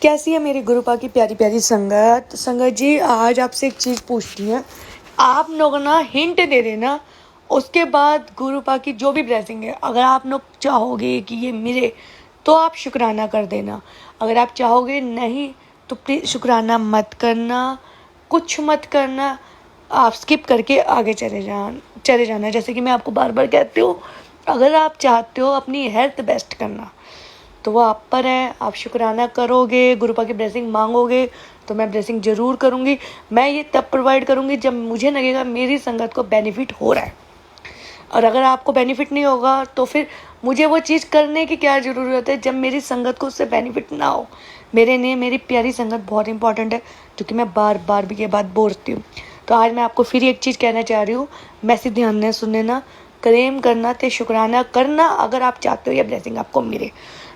कैसी है मेरी गुरुपा की प्यारी प्यारी संगत। संगत जी, आज आपसे एक चीज़ पूछनी है। आप लोग ना हिंट दे देना, उसके बाद गुरुपा की जो भी ब्लेसिंग है, अगर आप लोग चाहोगे कि ये मिले तो आप शुक्राना कर देना। अगर आप चाहोगे नहीं तो प्लीज़ शुक्राना मत करना, कुछ मत करना, आप स्किप करके आगे चले जाना। जैसे कि मैं आपको बार बार कहती हूँ, अगर आप चाहते हो अपनी हेल्थ बेस्ट करना तो वो आप पर है। आप शुक्राना करोगे, गुरुपा की ब्लेसिंग मांगोगे तो मैं ब्लेसिंग ज़रूर करूँगी। मैं ये तब प्रोवाइड करूँगी जब मुझे लगेगा मेरी संगत को बेनिफिट हो रहा है। और अगर आपको बेनिफिट नहीं होगा तो फिर मुझे वो चीज़ करने की क्या ज़रूरत है जब मेरी संगत को उससे बेनिफिट ना हो। मेरे लिए मेरी प्यारी संगत बहुत इंपॉर्टेंट है, क्योंकि मैं बार बार भी ये बात बोलती हूँ। तो आज मैं आपको फिर एक चीज़ कहना चाह रही हूँ, मैसेज ध्यान से सुनने ना। क्लेम करना ते शुक्राना करना अगर आप चाहते हो ये ब्लेसिंग आपको मिले।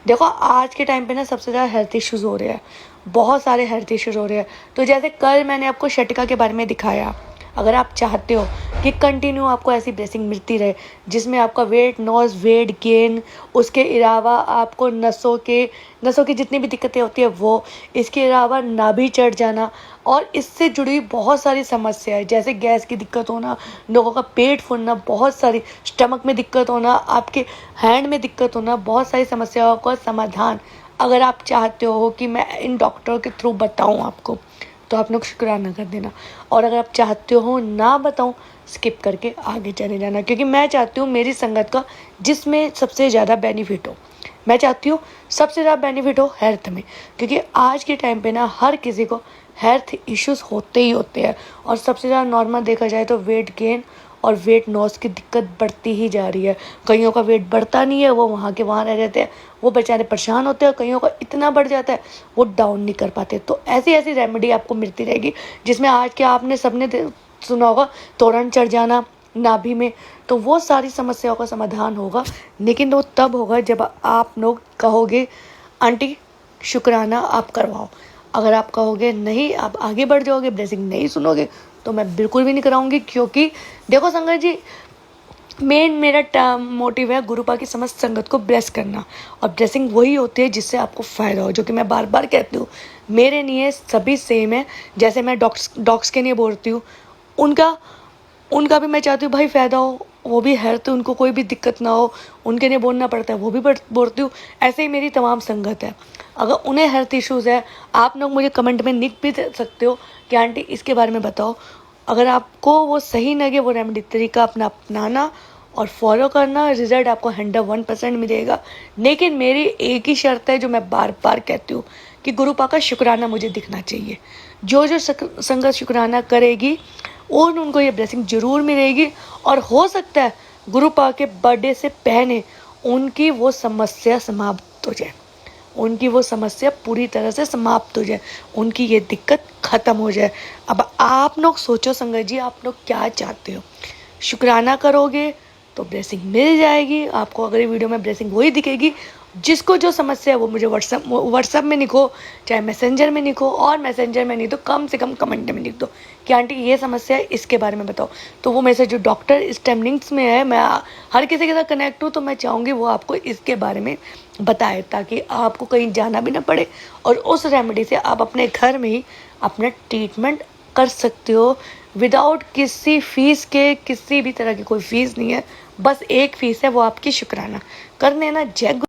देखो, आज के टाइम पे ना सबसे ज़्यादा हेल्थ इश्यूज़ हो रहे हैं, बहुत सारे हेल्थ इश्यूज़ हो रहे हैं। तो जैसे कल मैंने आपको शटिका के बारे में दिखाया, अगर आप चाहते हो कि कंटिन्यू आपको ऐसी ब्लेसिंग मिलती रहे जिसमें आपका वेट लॉस, वेट गेन, उसके अलावा आपको नसों की जितनी भी दिक्कतें होती है वो, इसके अलावा नाभि चढ़ जाना और इससे जुड़ी बहुत सारी समस्याएं, जैसे गैस की दिक्कत होना, लोगों का पेट फूलना, बहुत सारी स्टमक में दिक्कत होना, आपके हैंड में दिक्कत होना, बहुत सारी समस्याओं का समाधान अगर आप चाहते हो कि मैं इन डॉक्टरों के थ्रू बताऊं आपको, तो आप लोग शुक्राना कर देना। और अगर आप चाहते हो ना बताऊं, स्किप करके आगे चले जाना, क्योंकि मैं चाहती हूँ मेरी संगत का जिसमें सबसे ज़्यादा बेनिफिट हो। मैं चाहती हूँ सबसे ज़्यादा बेनिफिट हो हेल्थ में, क्योंकि आज के टाइम पे ना हर किसी को हेल्थ इश्यूज़ होते ही होते हैं। और सबसे ज़्यादा नॉर्मल देखा जाए तो वेट गेन और वेट लॉस की दिक्कत बढ़ती ही जा रही है। कईयों का वेट बढ़ता नहीं है, वो वहाँ के वहाँ रह जाते हैं, वो बेचारे परेशान होते हैं। कईयों का इतना बढ़ जाता है वो डाउन नहीं कर पाते। तो ऐसी ऐसी रेमेडी आपको मिलती रहेगी, जिसमें आज के आपने सबने सुना होगा तोरण चढ़ जाना नाभि में, तो वो सारी समस्याओं का समाधान होगा। लेकिन वो तब होगा जब आप लोग कहोगे आंटी शुक्राना आप करवाओ। अगर आप कहोगे नहीं, आप आगे बढ़ जाओगे, ब्लेसिंग नहीं सुनोगे, तो मैं बिल्कुल भी नहीं कराऊंगी। क्योंकि देखो संगत जी, मेन मेरा मोटिव है गुरुपा की समस्त संगत को ब्लेस करना, और ब्लेसिंग वही होती है जिससे आपको फ़ायदा हो। जो कि मैं बार बार कहती हूँ, मेरे लिए सभी सेम है। जैसे मैं डॉग्स के लिए बोलती हूँ, उनका भी मैं चाहती हूँ भाई फ़ायदा हो, वो भी हेल्थ, उनको कोई भी दिक्कत ना हो, उनके लिए बोलना पड़ता है, वो भी बोलती हूँ। ऐसे ही मेरी तमाम संगत है। अगर उन्हें हेल्थ इश्यूज़ है, आप लोग मुझे कमेंट में लिख भी सकते हो कि आंटी इसके बारे में बताओ। अगर आपको वो सही लगे, वो रेमेडी तरीका अपनाना और फॉलो करना, रिजल्ट आपको 101% मिलेगा। लेकिन मेरी एक ही शर्त है जो मैं बार बार कहती हूँ कि गुरुपा का शुक्राना मुझे दिखना चाहिए। जो संगत शुक्राना करेगी उनको ये ब्लेसिंग जरूर मिलेगी। और हो सकता है गुरुपा के बर्थडे से पहले उनकी वो समस्या समाप्त हो जाए, उनकी वो समस्या पूरी तरह से समाप्त हो जाए, उनकी ये दिक्कत ख़त्म हो जाए। अब आप लोग सोचो संगत जी, आप लोग क्या चाहते हो? शुक्राना करोगे तो ब्लेसिंग मिल जाएगी आपको। अगर ये वीडियो में ब्लेसिंग वही दिखेगी, जिसको जो समस्या है वो मुझे व्हाट्सएप में लिखो, चाहे मैसेंजर में लिखो, और मैसेंजर में नहीं तो कम से कम कमेंट में लिख दो कि आंटी ये समस्या है, इसके बारे में बताओ। तो वो मेरे जो डॉक्टर इस टाइम लिंक्स में है, मैं हर किसी के साथ कनेक्ट हूँ, तो मैं चाहूँगी वो आपको इसके बारे में बताए, ताकि आपको कहीं जाना भी ना पड़े और उस रेमेडी से आप अपने घर में ही अपना ट्रीटमेंट कर सकते हो विदाउट किसी फीस के। किसी भी तरह की कोई फीस नहीं है, बस एक फ़ीस है, वो आपकी शुक्राना कर लेना। जय